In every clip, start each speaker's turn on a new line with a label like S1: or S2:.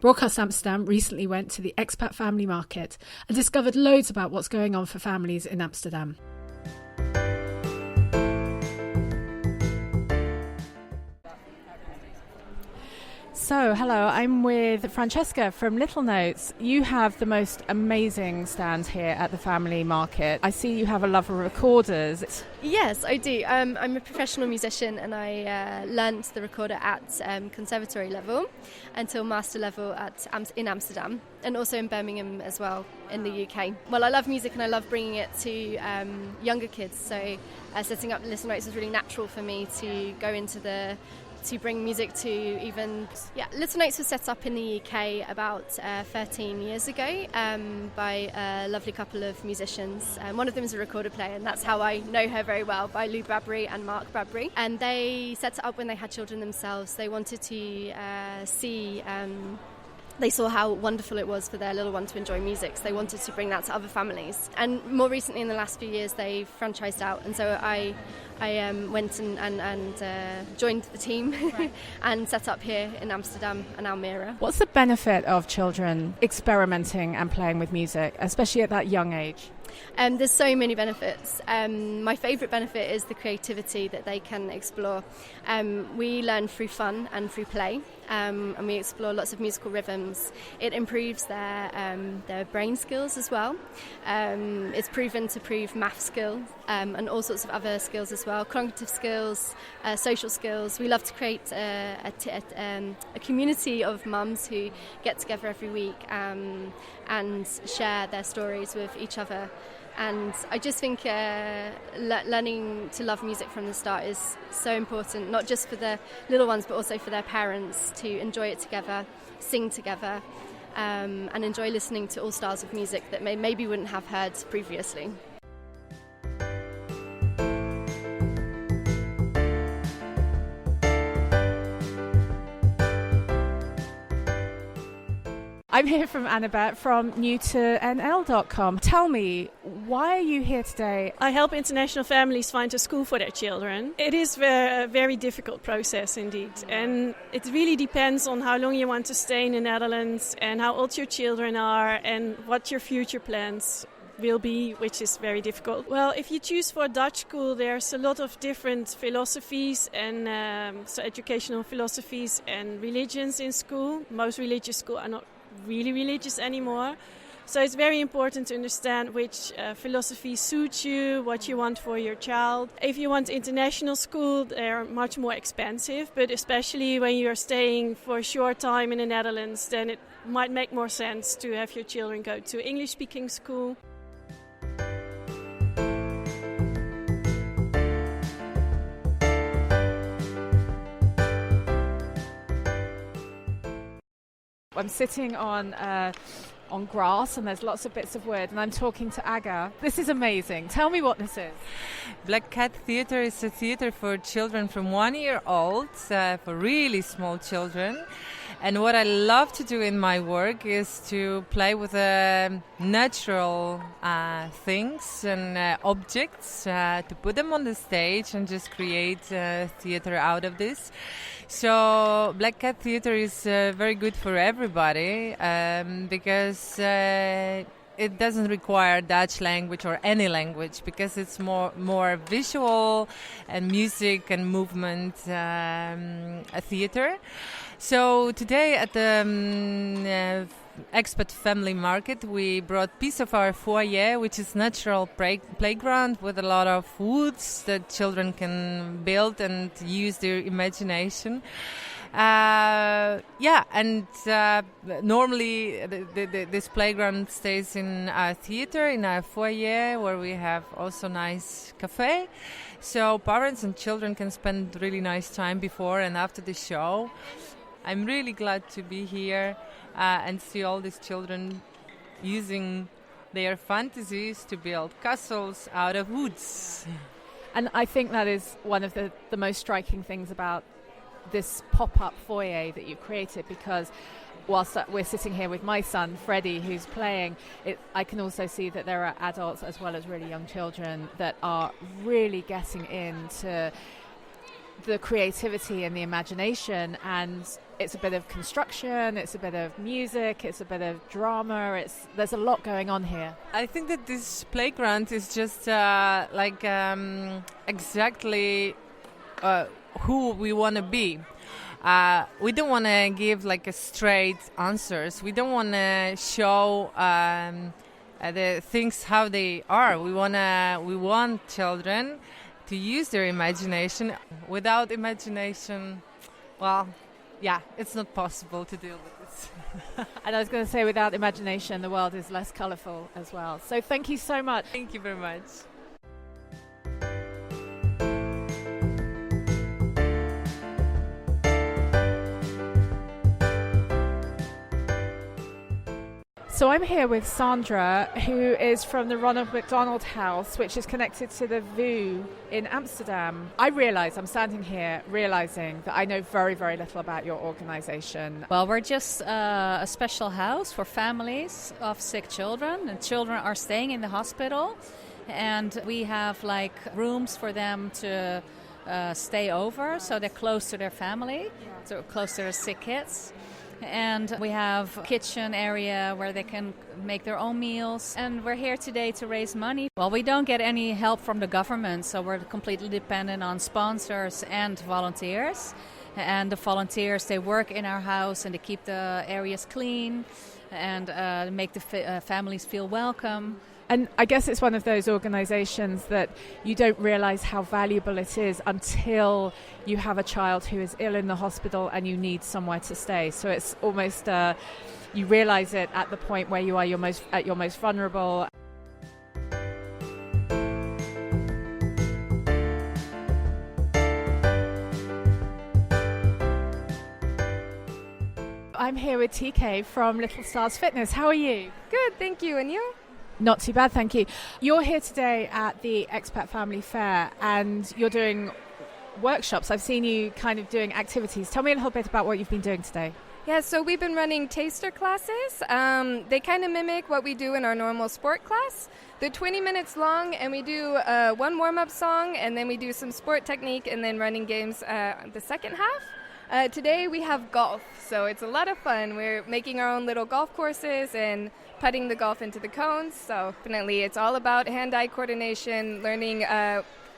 S1: Broadcast Amsterdam recently went to the Expat Family Market and discovered loads about what's going on for families in Amsterdam. So, hello, I'm with Francesca from Little Notes. You have the most amazing stand here at the family market. I see you have a love of recorders.
S2: Yes, I do. I'm a professional musician, and I learnt the recorder at conservatory level until master level in Amsterdam, and also in Birmingham as well in the UK. Well, I love music and I love bringing it to younger kids, so setting up Little Notes was really natural for me to go into to bring music to even... Yeah, Little Notes was set up in the UK about 13 years ago by a lovely couple of musicians. One of them is a recorder player, and that's how I know her very well, by Lou Bradbury and Mark Bradbury. And they set it up when they had children themselves. They wanted to see... They saw how wonderful it was for their little one to enjoy music, so they wanted to bring that to other families. And more recently, in the last few years, they've franchised out, and so I went and joined the team and set up here in Amsterdam and Almere.
S1: What's the benefit of children experimenting and playing with music, especially at that young age?
S2: There's so many benefits. My favourite benefit is the creativity that they can explore. We learn through fun and through play, and we explore lots of musical rhythms. It improves their brain skills as well. It's proven to improve math skills and all sorts of other skills as well, cognitive skills, social skills. We love to create a community of mums who get together every week and share their stories with each other. And I just think learning to love music from the start is so important, not just for the little ones but also for their parents, to enjoy it together, sing together, and enjoy listening to all styles of music that maybe wouldn't have heard previously.
S1: I'm here from Annabeth from newtonl.com. Tell me, why are you here today?
S3: I help international families find a school for their children. It is a very difficult process indeed, and it really depends on how long you want to stay in the Netherlands and how old your children are and what your future plans will be, which is very difficult. Well, if you choose for a Dutch school, there's a lot of different philosophies and so educational philosophies and religions in school. Most religious schools are not really religious anymore. So it's very important to understand which philosophy suits you, what you want for your child. If you want international school, they're much more expensive, but especially when you're staying for a short time in the Netherlands, then it might make more sense to have your children go to English-speaking school.
S1: I'm sitting on grass and there's lots of bits of wood and I'm talking to Aga. This is amazing. Tell me what this is.
S4: Black Cat Theatre is a theatre for children from 1 year old, for really small children. And what I love to do in my work is to play with natural things and objects, to put them on the stage and just create theatre out of this. So Black Cat Theatre is very good for everybody because it doesn't require Dutch language or any language, because it's more visual and music and movement a theatre. So today at the Expat Family Market, we brought piece of our foyer, which is natural playground with a lot of woods that children can build and use their imagination. Normally this playground stays in our theater, in our foyer, where we have also nice cafe. So parents and children can spend really nice time before and after the show. I'm really glad to be here and see all these children using their fantasies to build castles out of woods.
S1: And I think that is one of the most striking things about this pop-up foyer that you created, because whilst we're sitting here with my son, Freddie, who's playing, I can also see that there are adults as well as really young children that are really getting into the creativity and the imagination, and it's a bit of construction, it's a bit of music, it's a bit of drama, there's a lot going on here.
S4: I think that this playground is just exactly who we want to be. We don't want to give like a straight answers. We don't want to show the things how they are. We want children to use their imagination. Without imagination, well, yeah, it's not possible to deal with this.
S1: And I was going to say, without imagination, the world is less colourful as well. So thank you so much.
S4: Thank you very much.
S1: So I'm here with Sandra, who is from the Ronald McDonald house, which is connected to the VU in Amsterdam. I'm standing here realising that I know very, very little about your organisation.
S5: Well, we're just a special house for families of sick children, and children are staying in the hospital, and we have like rooms for them to stay over, so they're close to their family, so close to their sick kids. And we have a kitchen area where they can make their own meals. And we're here today to raise money. Well, we don't get any help from the government, so we're completely dependent on sponsors and volunteers. And the volunteers, they work in our house and they keep the areas clean and make the families feel welcome.
S1: And I guess it's one of those organisations that you don't realise how valuable it is until you have a child who is ill in the hospital and you need somewhere to stay. So it's almost you realise it at the point where you are your most vulnerable. I'm here with TK from Little Stars Fitness. How are you?
S6: Good, thank you. And you?
S1: Not too bad, thank you. You're here today at the Expat Family Fair and you're doing workshops. I've seen you kind of doing activities. Tell me a little bit about what you've been doing today.
S6: Yeah, so we've been running taster classes. They kind of mimic what we do in our normal sport class. They're 20 minutes long, and we do one warm-up song, and then we do some sport technique, and then running games the second half. Today we have golf, so it's a lot of fun. We're making our own little golf courses and putting the golf into the cones. So definitely it's all about hand-eye coordination, learning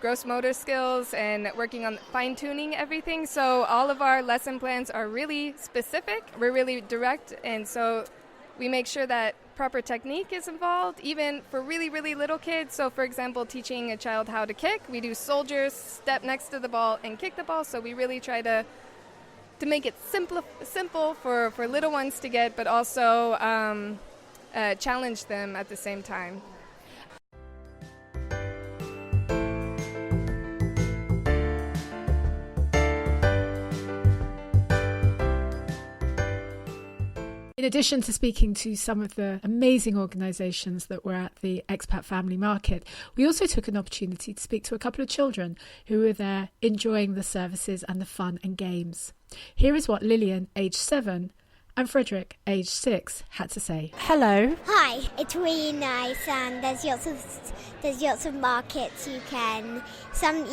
S6: gross motor skills, and working on fine-tuning everything. So all of our lesson plans are really specific. We're really direct, and so we make sure that proper technique is involved, even for really, really little kids. So for example, teaching a child how to kick, we do soldiers, step next to the ball and kick the ball. So we really try to make it simple for little ones to get, but also challenge them at the same time.
S1: In addition to speaking to some of the amazing organisations that were at the Expat Family Market, we also took an opportunity to speak to a couple of children who were there enjoying the services and the fun and games. Here is what Lillian, aged 7, and Frederick, aged 6, had to say. Hello.
S7: Hi, it's really nice, and there's lots of markets you can.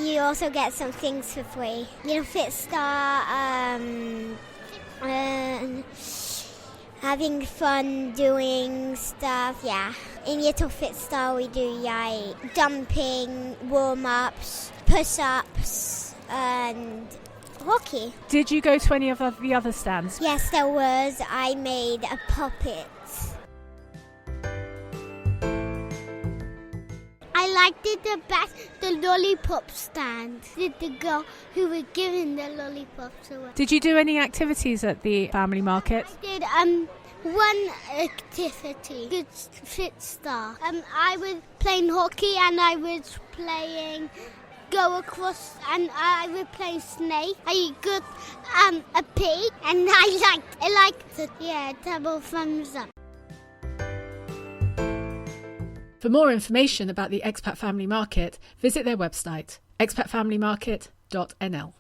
S7: You also get some things for free. Fitstar, having fun doing stuff, yeah. In Little Fitstar we do dumping, warm-ups, push-ups, and hockey.
S1: Did you go to any of the other stands?
S7: Yes, there was. I made a puppet. I liked it the best, the lollipop stand. The girl who was giving the lollipops away.
S1: Did you do any activities at the family market?
S7: I did one activity, Good Fitstar. I was playing hockey and I was playing go across, and I was playing snake. I got a pig, and I liked it. Yeah, double thumbs up.
S1: For more information about the Expat Family Market, visit their website, expatfamilymarket.nl.